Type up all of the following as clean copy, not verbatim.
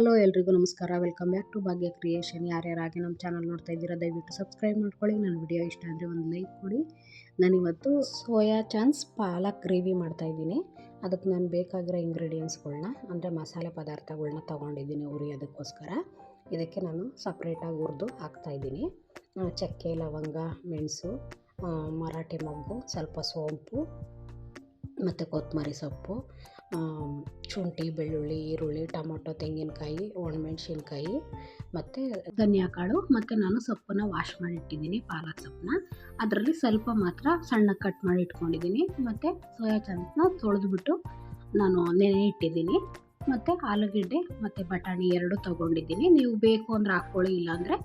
Hello ಎಲ್ರಿಗೂ ನಮಸ್ಕಾರ. Welcome back to Bhagya creation. ಯಾರ್ಯಾರಾಗಿ ನಮ್ಮ ಚಾನಲ್ ನೋಡ್ತಾ ಇದ್ದೀರಾ ದಯವಿಟ್ಟು ಸಬ್ಸ್ಕ್ರೈಬ್ ಮಾಡ್ಕೊಳ್ಳಿ. ನನ್ನ ವಿಡಿಯೋ ಇಷ್ಟ ಆದರೆ ಒಂದು ಲೈಕ್ ಕೊಡಿ. ನಾನಿವತ್ತು ಸೋಯಾ ಚಾನ್ಸ್ ಪಾಲಕ್ ಗ್ರೇವಿ ಮಾಡ್ತಾಯಿದ್ದೀನಿ. ಅದಕ್ಕೆ ನಾನು ಬೇಕಾಗಿರೋ ಇಂಗ್ರೀಡಿಯೆಂಟ್ಸ್ಗಳ್ನ ಅಂದರೆ ಮಸಾಲೆ ಪದಾರ್ಥಗಳ್ನ ತೊಗೊಂಡಿದ್ದೀನಿ ಉರಿಯೋದಕ್ಕೋಸ್ಕರ. ಇದಕ್ಕೆ ನಾನು ಸಪ್ರೇಟಾಗಿ ಹುರಿದು ಹಾಕ್ತಾಯಿದ್ದೀನಿ. ಚಕ್ಕೆ, ಲವಂಗ, ಮೆಣಸು, ಮರಾಠಿ ಮೊಗ್ಗು, ಸ್ವಲ್ಪ ಸೋಂಪು ಮತ್ತು ಕೊತ್ತಂಬರಿ ಸೊಪ್ಪು, ಶುಂಠಿ, ಬೆಳ್ಳುಳ್ಳಿ, ಈರುಳ್ಳಿ, ಟೊಮೊಟೊ, ತೆಂಗಿನಕಾಯಿ, ಒಣಮೆಣ್ಸಿನ್ಕಾಯಿ ಮತ್ತು ಧನಿಯಾ ಕಾಳು ಮತ್ತು ನಾನು ಸೊಪ್ಪನ್ನು ವಾಶ್ ಮಾಡಿ ಇಟ್ಟಿದ್ದೀನಿ, ಪಾಲಕ್ ಸೊಪ್ಪನ್ನ. ಅದರಲ್ಲಿ ಸ್ವಲ್ಪ ಮಾತ್ರ ಸಣ್ಣಗೆ ಕಟ್ ಮಾಡಿ ಇಟ್ಕೊಂಡಿದ್ದೀನಿ. ಮತ್ತು ಸೋಯಾ ಚಂಕ್ನ ತೊಳೆದ್ಬಿಟ್ಟು ನಾನು ನೆನೆ ಇಟ್ಟಿದ್ದೀನಿ. ಮತ್ತು ಆಲೂಗೆಡ್ಡೆ ಮತ್ತು ಬಟಾಣಿ ಎರಡು ತೊಗೊಂಡಿದ್ದೀನಿ. ನೀವು ಬೇಕು ಅಂದರೆ ಹಾಕ್ಕೊಳ್ಳಿ, ಇಲ್ಲಾಂದರೆ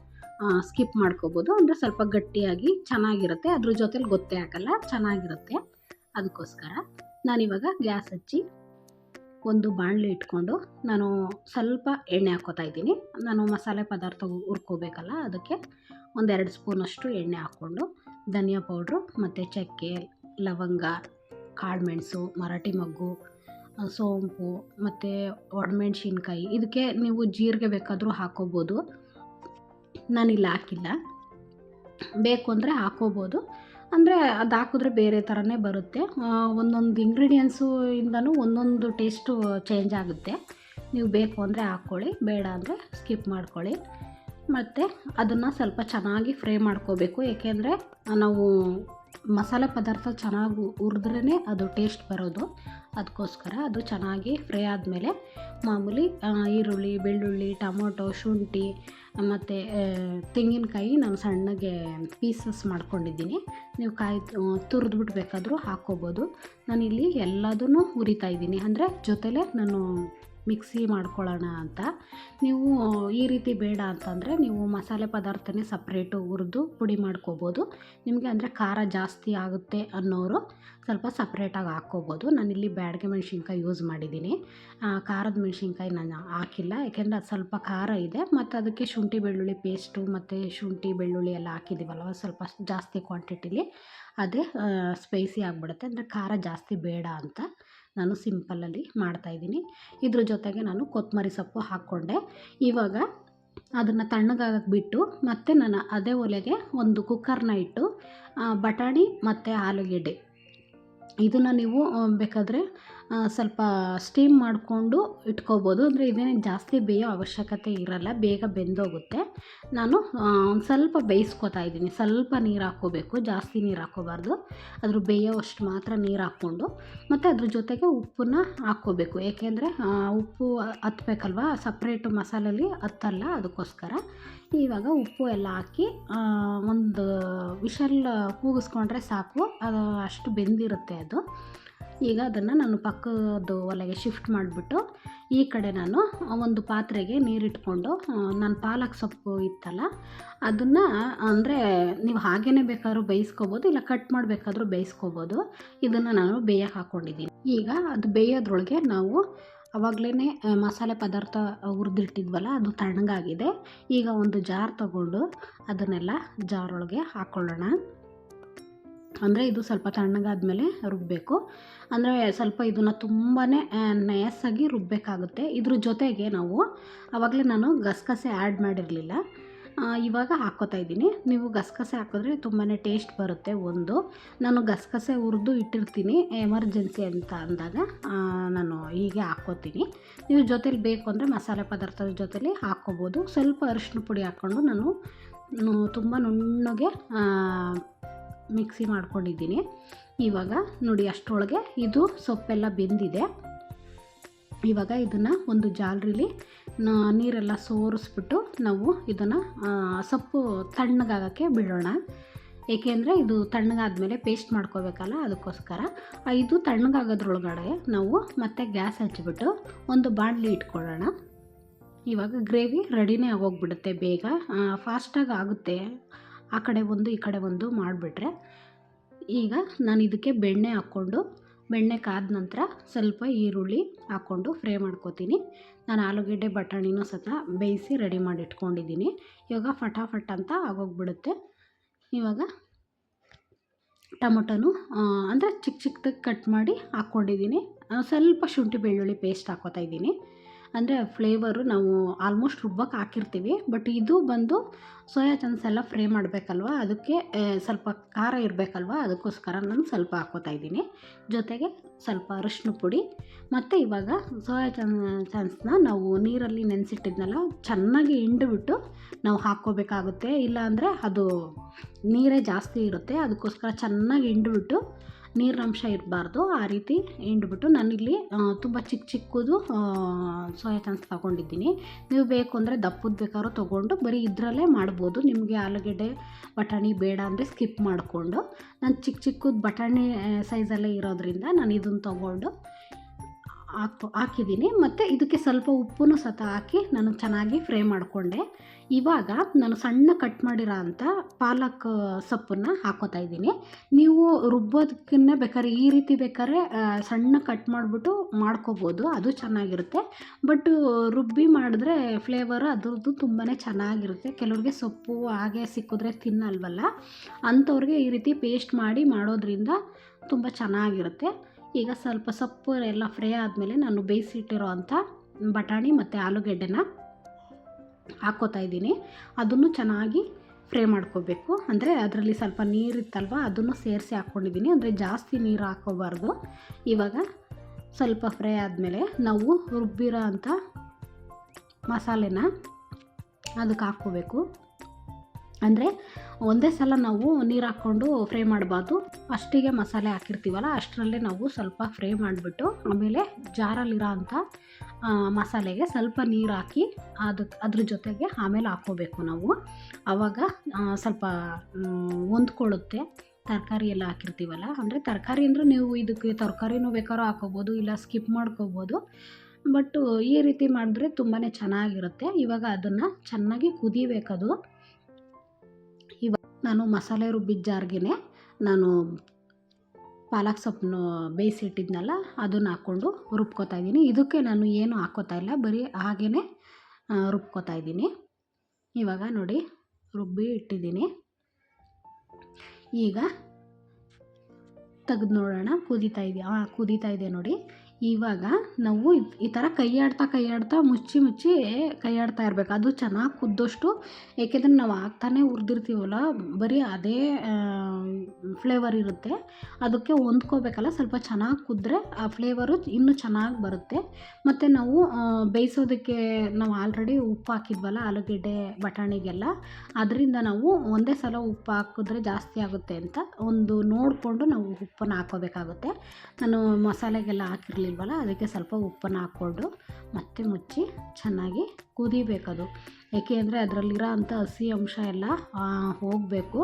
ಸ್ಕಿಪ್ ಮಾಡ್ಕೋಬೋದು. ಅಂದರೆ ಸ್ವಲ್ಪ ಗಟ್ಟಿಯಾಗಿ ಚೆನ್ನಾಗಿರುತ್ತೆ, ಅದ್ರ ಜೊತೆಲಿ ಗೊತ್ತೇ ಆಗಲ್ಲ, ಚೆನ್ನಾಗಿರುತ್ತೆ. ಅದಕ್ಕೋಸ್ಕರ ನಾನಿವಾಗ ಗ್ಯಾಸ್ ಹಚ್ಚಿ ಒಂದು ಬಾಣಲೆ ಇಟ್ಕೊಂಡು ನಾನು ಸ್ವಲ್ಪ ಎಣ್ಣೆ ಹಾಕ್ಕೋತಾ ಇದ್ದೀನಿ. ನಾನು ಮಸಾಲೆ ಪದಾರ್ಥ ಹುರ್ಕೋಬೇಕಲ್ಲ, ಅದಕ್ಕೆ ಒಂದೆರಡು ಸ್ಪೂನಷ್ಟು ಎಣ್ಣೆ ಹಾಕ್ಕೊಂಡು ಧನಿಯಾ ಪೌಡ್ರು ಮತ್ತು ಚಕ್ಕೆ, ಲವಂಗ, ಕಾಳುಮೆಣಸು, ಮರಾಠಿ ಮೊಗ್ಗು, ಸೋಂಪು ಮತ್ತು ಒಣಮೆಣ್ಸಿನ್ಕಾಯಿ, ಇದಕ್ಕೆ ನೀವು ಜೀರಿಗೆ ಬೇಕಾದರೂ ಹಾಕ್ಕೋಬೋದು. ನಾನಿಲ್ಲಿ ಹಾಕಿಲ್ಲ, ಬೇಕು ಅಂದರೆ ಹಾಕ್ಕೋಬೋದು. ಅಂದರೆ ಅದು ಹಾಕಿದ್ರೆ ಬೇರೆ ಥರನೇ ಬರುತ್ತೆ. ಒಂದೊಂದು ಇಂಗ್ರೀಡಿಯೆಂಟ್ಸು ಇಂದನೂ ಒಂದೊಂದು ಟೇಸ್ಟು ಚೇಂಜ್ ಆಗುತ್ತೆ. ನೀವು ಬೇಕು ಅಂದರೆ ಹಾಕ್ಕೊಳ್ಳಿ, ಬೇಡ ಅಂದರೆ ಸ್ಕಿಪ್ ಮಾಡ್ಕೊಳ್ಳಿ. ಮತ್ತು ಅದನ್ನು ಸ್ವಲ್ಪ ಚೆನ್ನಾಗಿ ಫ್ರೈ ಮಾಡ್ಕೋಬೇಕು. ಏಕೆಂದರೆ ನಾವು ಮಸಾಲೆ ಪದಾರ್ಥ ಚೆನ್ನಾಗಿ ಹುರಿದ್ರೇ ಅದು ಟೇಸ್ಟ್ ಬರೋದು. ಅದಕ್ಕೋಸ್ಕರ ಅದು ಚೆನ್ನಾಗಿ ಫ್ರೈ ಆದಮೇಲೆ ಮಾಮೂಲಿ ಈರುಳ್ಳಿ, ಬೆಳ್ಳುಳ್ಳಿ, ಟೊಮೊಟೊ, ಶುಂಠಿ ಮತ್ತು ತೆಂಗಿನಕಾಯಿ ನಾನು ಸಣ್ಣಗೆ ಪೀಸಸ್ ಮಾಡ್ಕೊಂಡಿದ್ದೀನಿ. ನೀವು ಕಾಯಿ ತುರಿದ್ಬಿಟ್ಟು ಬೇಕಾದರೂ ಹಾಕ್ಕೋಬೋದು. ನಾನಿಲ್ಲಿ ಎಲ್ಲದನ್ನೂ ಹುರಿತಾಯಿದ್ದೀನಿ, ಅಂದರೆ ಜೊತೆಲೇ ನಾನು ಮಿಕ್ಸಿ ಮಾಡ್ಕೊಳ್ಳೋಣ ಅಂತ. ನೀವು ಈ ರೀತಿ ಬೇಡ ಅಂತಂದರೆ ನೀವು ಮಸಾಲೆ ಪದಾರ್ಥನೇ ಸಪ್ರೇಟು ಹುರಿದು ಪುಡಿ ಮಾಡ್ಕೋಬೋದು. ನಿಮಗೆ ಅಂದರೆ ಖಾರ ಜಾಸ್ತಿ ಆಗುತ್ತೆ ಅನ್ನೋರು ಸ್ವಲ್ಪ ಸಪ್ರೇಟಾಗಿ ಹಾಕ್ಕೋಬೋದು. ನಾನಿಲ್ಲಿ ಬ್ಯಾಡಗೆ ಮೆಣಸಿನ್ಕಾಯಿ ಯೂಸ್ ಮಾಡಿದ್ದೀನಿ, ಖಾರದ ಮೆಣಸಿನ್ಕಾಯಿ ನಾನು ಹಾಕಿಲ್ಲ, ಯಾಕೆಂದರೆ ಅದು ಸ್ವಲ್ಪ ಖಾರ ಇದೆ. ಮತ್ತು ಅದಕ್ಕೆ ಶುಂಠಿ ಬೆಳ್ಳುಳ್ಳಿ ಪೇಸ್ಟು ಮತ್ತು ಶುಂಠಿ ಬೆಳ್ಳುಳ್ಳಿ ಎಲ್ಲ ಹಾಕಿದ್ದೀವಲ್ವ, ಸ್ವಲ್ಪ ಜಾಸ್ತಿ ಕ್ವಾಂಟಿಟಿಲಿ ಅದೇ ಸ್ಪೈಸಿ ಆಗಿಬಿಡುತ್ತೆ. ಅಂದರೆ ಖಾರ ಜಾಸ್ತಿ ಬೇಡ ಅಂತ ನಾನು ಸಿಂಪಲ್ಲಲ್ಲಿ ಮಾಡ್ತಾಯಿದ್ದೀನಿ. ಇದ್ರ ಜೊತೆಗೆ ನಾನು ಕೊತ್ತಂಬರಿ ಸೊಪ್ಪು ಹಾಕ್ಕೊಂಡೆ. ಇವಾಗ ಅದನ್ನು ತಣ್ಣಗಾಗಕ್ಕೆ ಬಿಟ್ಟು ಮತ್ತೆ ನಾನು ಅದೇ ಒಲೆಗೆ ಒಂದು ಕುಕ್ಕರ್ನ ಇಟ್ಟು ಬಟಾಣಿ ಮತ್ತು ಆಲೂಗೆಡ್ಡೆ ಇದನ್ನು ನೀವು ಬೇಕಾದರೆ ಸ್ವಲ್ಪ ಸ್ಟೀಮ್ ಮಾಡಿಕೊಂಡು ಇಟ್ಕೋಬೋದು. ಅಂದರೆ ಇದೇನೇ ಜಾಸ್ತಿ ಬೇಯೋ ಅವಶ್ಯಕತೆ ಇರಲ್ಲ, ಬೇಗ ಬೆಂದೋಗುತ್ತೆ. ನಾನು ಒಂದು ಸ್ವಲ್ಪ ಬೇಯಿಸ್ಕೊತಾ ಇದ್ದೀನಿ. ಸ್ವಲ್ಪ ನೀರು ಹಾಕ್ಕೋಬೇಕು, ಜಾಸ್ತಿ ನೀರು ಹಾಕ್ಕೋಬಾರ್ದು. ಅದ್ರ ಬೇಯೋವಷ್ಟು ಮಾತ್ರ ನೀರು ಹಾಕ್ಕೊಂಡು ಮತ್ತು ಅದ್ರ ಜೊತೆಗೆ ಉಪ್ಪನ್ನ ಹಾಕ್ಕೋಬೇಕು. ಏಕೆಂದರೆ ಉಪ್ಪು ಹತ್ಬೇಕಲ್ವ, ಸಪ್ರೇಟು ಮಸಾಲೆಯಲ್ಲಿ ಹತ್ತಲ್ಲ, ಅದಕ್ಕೋಸ್ಕರ. ಇವಾಗ ಉಪ್ಪು ಎಲ್ಲ ಹಾಕಿ ಒಂದು ವಿಷಲ್ ಕೂಗಿಸ್ಕೊಂಡ್ರೆ ಸಾಕು, ಅದು ಅಷ್ಟು ಬೆಂದಿರುತ್ತೆ ಅದು. ಈಗ ಅದನ್ನು ನಾನು ಪಕ್ಕದ ಒಲೆಗೆ ಶಿಫ್ಟ್ ಮಾಡಿಬಿಟ್ಟು ಈ ಕಡೆ ನಾನು ಒಂದು ಪಾತ್ರೆಗೆ ನೀರಿಟ್ಕೊಂಡು ನಾನು ಪಾಲಕ್ ಸೊಪ್ಪು ಇತ್ತಲ್ಲ ಅದನ್ನು, ಅಂದರೆ ನೀವು ಹಾಗೇ ಬೇಕಾದ್ರೂ ಬೇಯಿಸ್ಕೋಬೋದು, ಇಲ್ಲ ಕಟ್ ಮಾಡಬೇಕಾದ್ರೂ ಬೇಯಿಸ್ಕೋಬೋದು. ಇದನ್ನು ನಾನು ಬೇಯಕ್ಕೆ ಹಾಕ್ಕೊಂಡಿದ್ದೀನಿ. ಈಗ ಅದು ಬೇಯೋದ್ರೊಳಗೆ ನಾವು ಆವಾಗಲೇ ಮಸಾಲೆ ಪದಾರ್ಥ ಹುರಿದಿಟ್ಟಿದ್ವಲ್ಲ ಅದು ತಣ್ಣಗಾಗಿದೆ. ಈಗ ಒಂದು ಜಾರ್ ತಗೊಂಡು ಅದನ್ನೆಲ್ಲ ಜಾರೊಳಗೆ ಹಾಕ್ಕೊಳ್ಳೋಣ. ಅಂದರೆ ಇದು ಸ್ವಲ್ಪ ತಣ್ಣಗಾದ್ಮೇಲೆ ರುಬ್ಬಬೇಕು. ಅಂದರೆ ಸ್ವಲ್ಪ ಇದನ್ನು ತುಂಬಾ ನಯಸ್ಸಾಗಿ ರುಬ್ಬಬೇಕಾಗುತ್ತೆ. ಇದ್ರ ಜೊತೆಗೆ ನಾವು ಆವಾಗಲೇ ನಾನು ಗಸಗಸೆ ಆ್ಯಡ್ ಮಾಡಿರಲಿಲ್ಲ, ಇವಾಗ ಹಾಕ್ಕೋತಾ ಇದ್ದೀನಿ. ನೀವು ಗಸಗಸೆ ಹಾಕಿದ್ರೆ ತುಂಬಾ ಟೇಸ್ಟ್ ಬರುತ್ತೆ. ನಾನು ಗಸಗಸೆ ಹುರಿದು ಇಟ್ಟಿರ್ತೀನಿ, ಎಮರ್ಜೆನ್ಸಿ ಅಂತ ಅಂದಾಗ ನಾನು ಹೀಗೆ ಹಾಕ್ಕೋತೀನಿ. ನೀವು ಜೊತೇಲಿ ಬೇಕು ಅಂದರೆ ಮಸಾಲೆ ಪದಾರ್ಥದ ಜೊತೆಲಿ ಹಾಕ್ಕೋಬೋದು. ಸ್ವಲ್ಪ ಅರಿಶಿನ ಪುಡಿ ಹಾಕ್ಕೊಂಡು ನಾನು ತುಂಬ ನುಣ್ಣಗೆ ಮಿಕ್ಸಿ ಮಾಡ್ಕೊಂಡಿದ್ದೀನಿ. ಇವಾಗ ನೋಡಿ ಅಷ್ಟರೊಳಗೆ ಇದು ಸೊಪ್ಪೆಲ್ಲ ಬೆಂದಿದೆ. ಇವಾಗ ಇದನ್ನು ಒಂದು ಜಾಲರಿಲಿ ನೀರೆಲ್ಲ ಸೋರಿಸ್ಬಿಟ್ಟು ನಾವು ಇದನ್ನು ಸೊಪ್ಪು ತಣ್ಣಗಾಗೋಕ್ಕೆ ಬಿಡೋಣ. ಏಕೆಂದರೆ ಇದು ತಣ್ಣಗಾದ್ಮೇಲೆ ಪೇಸ್ಟ್ ಮಾಡ್ಕೋಬೇಕಲ್ಲ, ಅದಕ್ಕೋಸ್ಕರ. ಇದು ತಣ್ಣಗಾಗೋದ್ರೊಳಗಡೆ ನಾವು ಮತ್ತೆ ಗ್ಯಾಸ್ ಹಚ್ಚಿಬಿಟ್ಟು ಒಂದು ಬಾಣಲಿ ಇಟ್ಕೊಳ್ಳೋಣ. ಇವಾಗ ಗ್ರೇವಿ ರೆಡಿನೇ ಆಗೋಗ್ಬಿಡುತ್ತೆ, ಬೇಗ ಫಾಸ್ಟಾಗಿ ಆಗುತ್ತೆ. ಆ ಕಡೆ ಒಂದು ಈ ಕಡೆ ಒಂದು ಮಾಡಿಬಿಟ್ರೆ. ಈಗ ನಾನು ಇದಕ್ಕೆ ಬೆಣ್ಣೆ ಹಾಕ್ಕೊಂಡು, ಬೆಣ್ಣೆ ಕಾದ ನಂತರ ಸ್ವಲ್ಪ ಈರುಳ್ಳಿ ಹಾಕ್ಕೊಂಡು ಫ್ರೈ ಮಾಡ್ಕೋತೀನಿ. ನಾನು ಆಲೂಗೆಡ್ಡೆ ಬಟಾಣಿನೂ ಸಹ ಬೇಯಿಸಿ ರೆಡಿ ಮಾಡಿ ಇಟ್ಕೊಂಡಿದ್ದೀನಿ. ಇವಾಗ ಫಟಾಫಟ್ ಅಂತ ಆಗೋಗ್ಬಿಡುತ್ತೆ. ಇವಾಗ ಟೊಮೊಟೊನು ಅಂದರೆ ಚಿಕ್ಕ ಚಿಕ್ಕದಾಗಿ ಕಟ್ ಮಾಡಿ ಹಾಕ್ಕೊಂಡಿದ್ದೀನಿ. ಸ್ವಲ್ಪ ಶುಂಠಿ ಬೆಳ್ಳುಳ್ಳಿ ಪೇಸ್ಟ್ ಹಾಕ್ಕೋತಾ ಇದ್ದೀನಿ. ಅಂದರೆ ಫ್ಲೇವರು ನಾವು ಆಲ್ಮೋಸ್ಟ್ ರುಬ್ಬಕ್ಕೆ ಹಾಕಿರ್ತೀವಿ. ಬಟ್ ಇದು ಬಂದು ಸೋಯಾ ಚಂಕ್ಸ್ ಎಲ್ಲ ಫ್ರೈ ಮಾಡಬೇಕಲ್ವ, ಅದಕ್ಕೆ ಸ್ವಲ್ಪ ಖಾರ ಇರಬೇಕಲ್ವ, ಅದಕ್ಕೋಸ್ಕರ ನಾನು ಸ್ವಲ್ಪ ಹಾಕ್ಕೋತಾ ಇದ್ದೀನಿ. ಜೊತೆಗೆ ಸ್ವಲ್ಪ ಅರಿಶಿನ ಪುಡಿ ಮತ್ತು ಇವಾಗ ಸೋಯಾ ಚಂಕ್ಸ್ನ ನಾವು ನೀರಲ್ಲಿ ನೆನೆಸಿಟ್ಟಿದ್ನಲ್ಲ ಚೆನ್ನಾಗಿ ಹಿಂಡಿಬಿಟ್ಟು ನಾವು ಹಾಕ್ಕೋಬೇಕಾಗುತ್ತೆ. ಇಲ್ಲಾಂದರೆ ಅದು ನೀರೇ ಜಾಸ್ತಿ ಇರುತ್ತೆ. ಅದಕ್ಕೋಸ್ಕರ ಚೆನ್ನಾಗಿ ಹಿಂಡಿಬಿಟ್ಟು ನೀರಿನಂಶ ಇರಬಾರ್ದು, ಆ ರೀತಿ ಹಿಂಡ್ಬಿಟ್ಟು ನಾನಿಲ್ಲಿ ತುಂಬ ಚಿಕ್ಕದು ಸೋಯಾ ಚಂಕ್ಸ್ ತೊಗೊಂಡಿದ್ದೀನಿ. ನೀವು ಬೇಕು ಅಂದರೆ ದಪ್ಪದ್ದು ಬೇಕಾದ್ರೂ ತೊಗೊಂಡು ಬರೀ ಇದರಲ್ಲೇ ಮಾಡ್ಬೋದು. ನಿಮಗೆ ಆಲೂಗೆಡ್ಡೆ ಬಟಾಣಿ ಬೇಡ ಅಂದರೆ ಸ್ಕಿಪ್ ಮಾಡಿಕೊಂಡು, ನಾನು ಚಿಕ್ಕದು ಬಟಾಣಿ ಸೈಜಲ್ಲೇ ಇರೋದ್ರಿಂದ ನಾನು ಇದನ್ನು ತೊಗೊಂಡು ಹಾಕಿದ್ದೀನಿ. ಮತ್ತು ಇದಕ್ಕೆ ಸ್ವಲ್ಪ ಉಪ್ಪು ಸಹ ಹಾಕಿ ನಾನು ಚೆನ್ನಾಗಿ ಫ್ರೈ ಮಾಡಿಕೊಂಡೆ. ಇವಾಗ ನಾನು ಸಣ್ಣ ಕಟ್ ಮಾಡಿರೋ ಅಂಥ ಪಾಲಕ್ ಸೊಪ್ಪನ್ನು ಹಾಕ್ಕೋತಾ ಇದ್ದೀನಿ. ನೀವು ರುಬ್ಬೋದಕ್ಕೇ ಬೇಕಾದ್ರೆ ಈ ರೀತಿ ಬೇಕಾದ್ರೆ ಸಣ್ಣ ಕಟ್ ಮಾಡಿಬಿಟ್ಟು ಮಾಡ್ಕೋಬೋದು, ಅದು ಚೆನ್ನಾಗಿರುತ್ತೆ. ಬಟ್ ರುಬ್ಬಿ ಮಾಡಿದ್ರೆ ಫ್ಲೇವರು ಅದ್ರದ್ದು ತುಂಬಾ ಚೆನ್ನಾಗಿರುತ್ತೆ. ಕೆಲವ್ರಿಗೆ ಸೊಪ್ಪು ಹಾಗೆ ಸಿಕ್ಕಿದ್ರೆ ತಿನ್ನಲ್ವಲ್ಲ, ಅಂಥವ್ರಿಗೆ ಈ ರೀತಿ ಪೇಸ್ಟ್ ಮಾಡಿ ಮಾಡೋದ್ರಿಂದ ತುಂಬ ಚೆನ್ನಾಗಿರುತ್ತೆ. ಈಗ ಸ್ವಲ್ಪ ಸೊಪ್ಪು ಎಲ್ಲ ಫ್ರೈ ಆದಮೇಲೆ ನಾನು ಬೇಯಿಸಿಟ್ಟಿರೋ ಅಂಥ ಬಟಾಣಿ ಮತ್ತು ಆಲೂಗೆಡ್ಡೆನ ಹಾಕ್ಕೋತಾ ಇದ್ದೀನಿ. ಅದನ್ನು ಚೆನ್ನಾಗಿ ಫ್ರೈ ಮಾಡ್ಕೋಬೇಕು. ಅಂದರೆ ಅದರಲ್ಲಿ ಸ್ವಲ್ಪ ನೀರಿತ್ತಲ್ವ, ಅದನ್ನು ಸೇರಿಸಿ ಹಾಕ್ಕೊಂಡಿದ್ದೀನಿ. ಅಂದರೆ ಜಾಸ್ತಿ ನೀರು ಹಾಕ್ಕೋಬಾರ್ದು. ಇವಾಗ ಸ್ವಲ್ಪ ಫ್ರೈ ಆದಮೇಲೆ ನಾವು ರುಬ್ಬಿರೋ ಅಂಥ ಮಸಾಲೆನ ಅದಕ್ಕೆ ಹಾಕ್ಕೋಬೇಕು. ಅಂದರೆ ಒಂದೇ ಸಲ ನಾವು ನೀರು ಹಾಕ್ಕೊಂಡು ಫ್ರೈ ಮಾಡಬಾರ್ದು. ಫಸ್ಟಿಗೆ ಮಸಾಲೆ ಹಾಕಿರ್ತೀವಲ್ಲ ಅಷ್ಟರಲ್ಲೇ ನಾವು ಸ್ವಲ್ಪ ಫ್ರೈ ಮಾಡಿಬಿಟ್ಟು ಆಮೇಲೆ ಜಾರಲ್ಲಿರೋ ಅಂಥ ಮಸಾಲೆಗೆ ಸ್ವಲ್ಪ ನೀರು ಹಾಕಿ ಅದ್ರ ಜೊತೆಗೆ ಆಮೇಲೆ ಹಾಕ್ಕೋಬೇಕು ನಾವು. ಆವಾಗ ಸ್ವಲ್ಪ ಹೊಂದ್ಕೊಳ್ಳುತ್ತೆ. ತರಕಾರಿ ಎಲ್ಲ ಹಾಕಿರ್ತೀವಲ್ಲ, ಅಂದರೆ ತರಕಾರಿ ಅಂದರೆ ನೀವು ಇದಕ್ಕೆ ತರಕಾರಿನೂ ಬೇಕಾದ್ರೂ ಹಾಕ್ಕೋಬೋದು, ಇಲ್ಲ ಸ್ಕಿಪ್ ಮಾಡ್ಕೋಬೋದು. ಬಟ್ ಈ ರೀತಿ ಮಾಡಿದ್ರೆ ತುಂಬಾ ಚೆನ್ನಾಗಿರುತ್ತೆ. ಇವಾಗ ಅದನ್ನು ಚೆನ್ನಾಗಿ ಕುದಿಬೇಕದು. ನಾನು ಮಸಾಲೆ ರುಬ್ಬಿದ ಜಾರ್ಗೆ ನಾನು ಪಾಲಕ್ ಸೊಪ್ಪನ್ನು ಬೇಯಿಸಿಟ್ಟಿದ್ನಲ್ಲ ಅದನ್ನು ಹಾಕ್ಕೊಂಡು ರುಬ್ಕೋತಾ ಇದ್ದೀನಿ. ಇದಕ್ಕೆ ನಾನು ಏನು ಹಾಕ್ಕೋತಾ ಇಲ್ಲ, ಬರೀ ಹಾಗೇ ರುಬ್ಕೋತಾ ಇದ್ದೀನಿ. ಇವಾಗ ನೋಡಿ ರುಬ್ಬಿ ಇಟ್ಟಿದ್ದೀನಿ. ಈಗ ತೆಗೆದು ನೋಡೋಣ. ಕುದೀತಾ ಇದೆ ನೋಡಿ. ಇವಾಗ ನಾವು ಈ ಥರ ಕೈ ಆಡ್ತಾ ಮುಚ್ಚಿ ಕೈ ಆಡ್ತಾ ಇರಬೇಕು. ಅದು ಚೆನ್ನಾಗಿ ಕುದ್ದಷ್ಟು, ಏಕೆಂದರೆ ನಾವು ಆಗ್ತಾನೆ ಹುರಿದಿರ್ತೀವಲ್ಲ, ಬರೀ ಅದೇ ಫ್ಲೇವರ್ ಇರುತ್ತೆ. ಅದಕ್ಕೆ ಹೊಂದ್ಕೋಬೇಕಲ್ಲ, ಸ್ವಲ್ಪ ಚೆನ್ನಾಗಿ ಕುದ್ರೆ ಆ ಫ್ಲೇವರು ಇನ್ನೂ ಚೆನ್ನಾಗಿ ಬರುತ್ತೆ. ಮತ್ತು ನಾವು ಬೇಯಿಸೋದಕ್ಕೆ ನಾವು ಆಲ್ರೆಡಿ ಉಪ್ಪು ಹಾಕಿದ್ವಲ್ಲ ಆಲೂಗೆಡ್ಡೆ ಬಟಾಣಿಗೆಲ್ಲ, ಅದರಿಂದ ನಾವು ಒಂದೇ ಸಲ ಉಪ್ಪು ಹಾಕಿದ್ರೆ ಜಾಸ್ತಿ ಆಗುತ್ತೆ ಅಂತ ಒಂದು ನೋಡಿಕೊಂಡು ನಾವು ಉಪ್ಪನ್ನು ಹಾಕ್ಕೋಬೇಕಾಗುತ್ತೆ. ನಾನು ಮಸಾಲೆಗೆಲ್ಲ ಹಾಕಿರಲಿಲ್ವಲ್ಲ, ಅದಕ್ಕೆ ಸ್ವಲ್ಪ ಉಪ್ಪನ್ನು ಹಾಕ್ಕೊಂಡು ಮತ್ತೆ ಮುಚ್ಚಿ ಚೆನ್ನಾಗಿ ಕುದಿಬೇಕದು. ಏಕೆಂದರೆ ಅದರಲ್ಲಿರೋ ಅಂಥ ಹಸಿ ಅಂಶ ಎಲ್ಲ ಹೋಗಬೇಕು.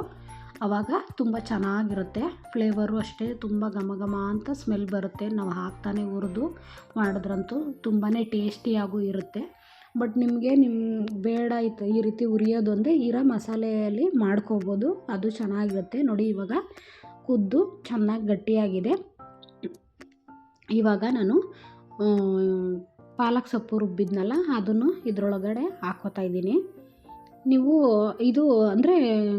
ಆವಾಗ ತುಂಬ ಚೆನ್ನಾಗಿರುತ್ತೆ. ಫ್ಲೇವರು ಅಷ್ಟೇ ತುಂಬ ಘಮ ಅಂತ ಸ್ಮೆಲ್ ಬರುತ್ತೆ. ನಾವು ಹಾಕ್ತಾನೆ ಹುರಿದು ಮಾಡಿದ್ರಂತೂ ತುಂಬಾ ಟೇಸ್ಟಿಯಾಗೂ ಇರುತ್ತೆ. ಬಟ್ ನಿಮಗೆ ಬೇಡ ಇತ್ತು ಈ ರೀತಿ ಹುರಿಯೋದೊಂದೇ ಇರೋ ಮಸಾಲೆಯಲ್ಲಿ ಮಾಡ್ಕೋಬೋದು, ಅದು ಚೆನ್ನಾಗಿರುತ್ತೆ. ನೋಡಿ ಇವಾಗ ಕುದ್ದು ಚೆನ್ನಾಗಿ ಗಟ್ಟಿಯಾಗಿದೆ. ಇವಾಗ ನಾನು ಪಾಲಕ್ ಸೊಪ್ಪು ರುಬ್ಬಿದ್ನಲ್ಲ ಅದನ್ನು ಇದರೊಳಗಡೆ ಹಾಕ್ಕೋತಾ ಇದ್ದೀನಿ. ನೀವು ಇದು ಅಂದರೆ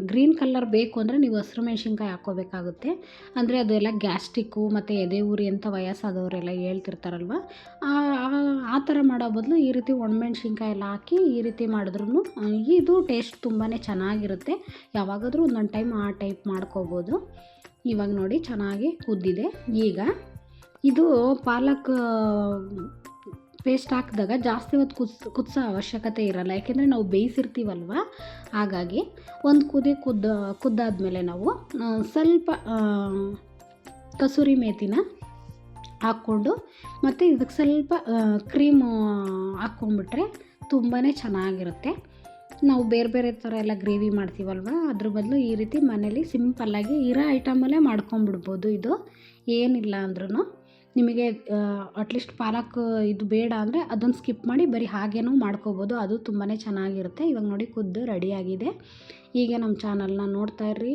ಗ್ರೀನ್ ಕಲರ್ ಬೇಕು ಅಂದರೆ ನೀವು ಹಸಿರು ಮೆಣಸಿನ್ಕಾಯಿ ಹಾಕ್ಕೋಬೇಕಾಗುತ್ತೆ. ಅಂದರೆ ಅದೆಲ್ಲ ಗ್ಯಾಸ್ಟ್ರಿಕ್ಕು ಮತ್ತು ಎದೆ ಉರಿ ಅಂತ ವಯಸ್ಸಾದವರೆಲ್ಲ ಹೇಳ್ತಿರ್ತಾರಲ್ವ, ಆ ಥರ ಮಾಡೋ ಬದಲು ಈ ರೀತಿ ಒಣಮೆಣ್ಸಿನ್ಕಾಯಿ ಎಲ್ಲ ಹಾಕಿ ಈ ರೀತಿ ಮಾಡಿದ್ರೂ ಇದು ಟೇಸ್ಟ್ ತುಂಬಾ ಚೆನ್ನಾಗಿರುತ್ತೆ. ಯಾವಾಗಾದರೂ ಒಂದೊಂದು ಟೈಮ್ ಆ ಟೈಪ್ ಮಾಡ್ಕೋಬೋದು. ಇವಾಗ ನೋಡಿ ಚೆನ್ನಾಗಿ ಕುದ್ದಿದೆ. ಈಗ ಇದು ಪಾಲಕ್ ಪೇಸ್ಟ್ ಹಾಕಿದಾಗ ಜಾಸ್ತಿ ಹೊತ್ತು ಕುದಿಸೋ ಅವಶ್ಯಕತೆ ಇರಲ್ಲ, ಯಾಕೆಂದರೆ ನಾವು ಬೇಯಿಸಿರ್ತೀವಲ್ವ. ಹಾಗಾಗಿ ಒಂದು ಕುದ್ದಾದಮೇಲೆ ನಾವು ಸ್ವಲ್ಪ ಕಸೂರಿ ಮೇಥಿನ ಹಾಕ್ಕೊಂಡು ಮತ್ತು ಇದಕ್ಕೆ ಸ್ವಲ್ಪ ಕ್ರೀಮು ಹಾಕ್ಕೊಂಡ್ಬಿಟ್ರೆ ತುಂಬಾ ಚೆನ್ನಾಗಿರುತ್ತೆ. ನಾವು ಬೇರೆ ಥರ ಎಲ್ಲ ಗ್ರೇವಿ ಮಾಡ್ತೀವಲ್ವ, ಅದ್ರ ಬದಲು ಈ ರೀತಿ ಮನೇಲಿ ಸಿಂಪಲ್ಲಾಗಿ ಇರೋ ಐಟಮಲ್ಲೇ ಮಾಡ್ಕೊಂಬಿಡ್ಬೋದು. ಇದು ಏನಿಲ್ಲ ಅಂದ್ರೂ ನಿಮಗೆ ಅಟ್ಲೀಸ್ಟ್ ಪಾಲಕ್ ಇದು ಬೇಡ ಅಂದರೆ ಅದನ್ನು ಸ್ಕಿಪ್ ಮಾಡಿ ಬರೀ ಹಾಗೇನೂ ಮಾಡ್ಕೋಬೋದು, ಅದು ತುಂಬಾ ಚೆನ್ನಾಗಿರುತ್ತೆ. ಇವಾಗ ನೋಡಿ ಕುದ್ದು ರೆಡಿಯಾಗಿದೆ. ಹೀಗೆ ನಮ್ಮ ಚಾನಲ್ನ ನೋಡ್ತಾಯಿರ್ರಿ,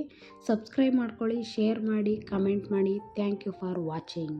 ಸಬ್ಸ್ಕ್ರೈಬ್ ಮಾಡ್ಕೊಳ್ಳಿ, ಶೇರ್ ಮಾಡಿ, ಕಮೆಂಟ್ ಮಾಡಿ. Thank you for watching.